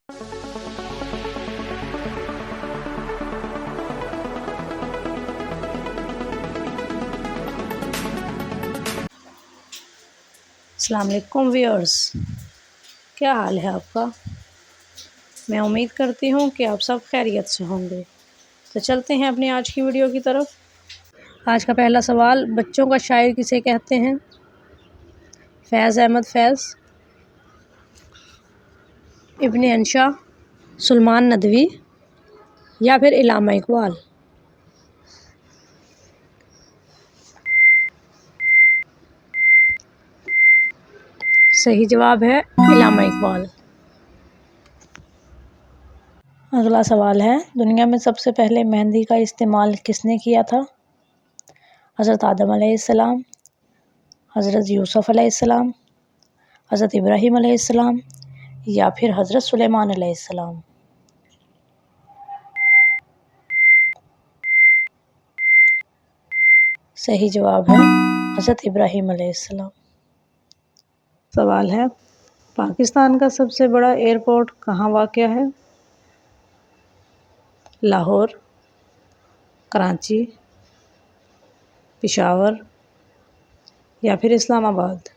अस्सलाम वालेकुम व्यूअर्स, क्या हाल है आपका। मैं उम्मीद करती हूँ कि आप सब खैरियत से होंगे। तो चलते हैं अपनी आज की वीडियो की तरफ। आज का पहला सवाल, बच्चों का शायर किसे कहते हैं? फैज़ अहमद फैज़, इब्न अंशा, सुलेमान नदवी या फिर इल्लामा इकबाल। सही जवाब है इल्लामा इकबाल। अगला सवाल है, दुनिया में सबसे पहले मेहंदी का इस्तेमाल किसने किया था? हज़रत आदम अलैहिस्सलाम, हज़रत यूसुफ़ अलैहिस्सलाम, हज़रत इब्राहीम अलैहिस्सलाम या फिर हज़रत सुलेमान अलैहिस्सलाम। सही जवाब है हज़रत इब्राहीम अलैहिस्सलाम। सवाल है, पाकिस्तान का सबसे बड़ा एयरपोर्ट कहाँ वाक़या है? लाहौर, कराची, पेशावर या फिर इस्लामाबाद।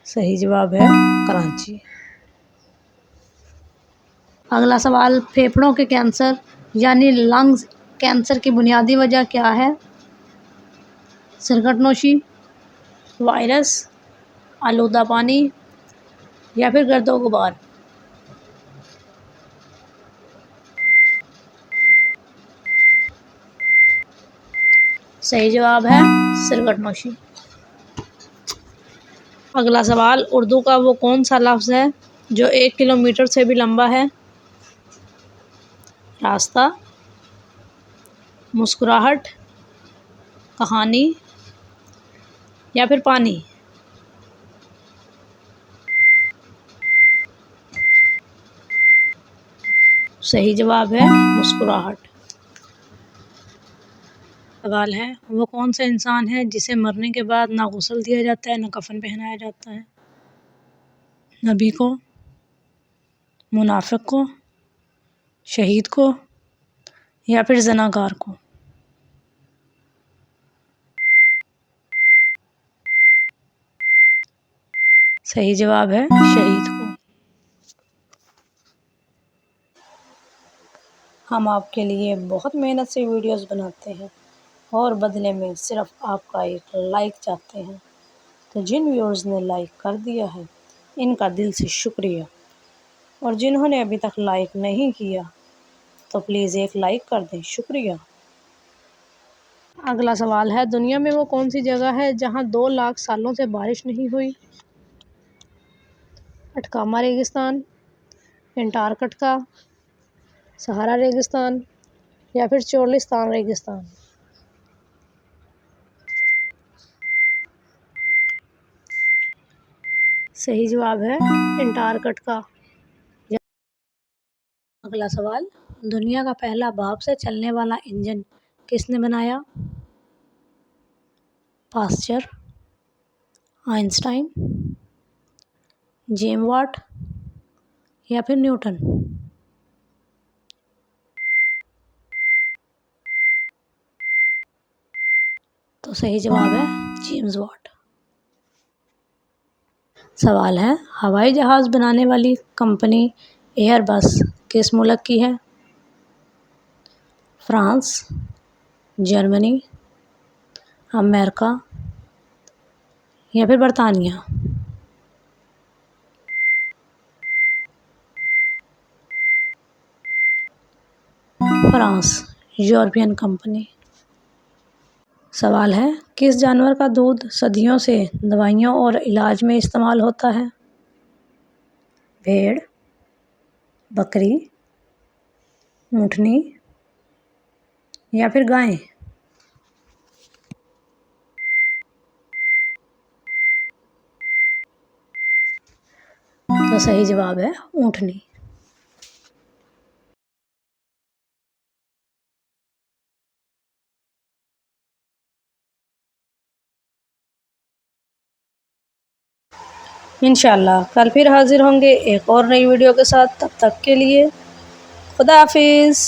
सही जवाब है कराची। अगला सवाल, फेफड़ों के कैंसर यानी लंग्स कैंसर की बुनियादी वजह क्या है? सिगरेटनोशी, वायरस, आलूदा पानी या फिर गर्दो गुबार। सही जवाब है सिगरेटनोशी। अगला सवाल, उर्दू का वो कौन सा लफ्ज़ है जो 1 किलोमीटर से भी लंबा है? रास्ता, मुस्कुराहट, कहानी या फिर पानी। सही जवाब है मुस्कुराहट। सवाल है, वो कौन सा इंसान है जिसे मरने के बाद ना गुस्ल दिया जाता है ना कफन पहनाया जाता है? नबी को, मुनाफिक को, शहीद को या फिर ज़नाकार को। सही जवाब है शहीद को। हम आपके लिए बहुत मेहनत से वीडियोस बनाते हैं और बदले में सिर्फ आपका एक लाइक चाहते हैं। तो जिन व्यूअर्स ने लाइक कर दिया है, इनका दिल से शुक्रिया, और जिन्होंने अभी तक लाइक नहीं किया तो प्लीज़ एक लाइक कर दें, शुक्रिया। अगला सवाल है, दुनिया में वो कौन सी जगह है जहां 2 लाख सालों से बारिश नहीं हुई? अटकामा रेगिस्तान, अंटार्कटिका, सहारा रेगिस्तान या फिर चोलिस्तान रेगिस्तान। सही जवाब है अंटार्कटिका। अगला सवाल, दुनिया का पहला भाप से चलने वाला इंजन किसने बनाया? पास्चर, आइंस्टाइन, जेम्स वाट या फिर न्यूटन। तो सही जवाब है जेम्स वाट। सवाल है, हवाई जहाज़ बनाने वाली कंपनी एयरबस किस मुल्क की है? फ्रांस, जर्मनी, अमेरिका या फिर बरतानिया। France, European company. सवाल है, किस जानवर का दूध सदियों से दवाइयों और इलाज में इस्तेमाल होता है? भेड़, बकरी, ऊँटनी या फिर गाय। तो सही जवाब है ऊँटनी। इंशाल्लाह कल फिर हाज़िर होंगे एक और नई वीडियो के साथ। तब तक के लिए खुदा हाफिज़।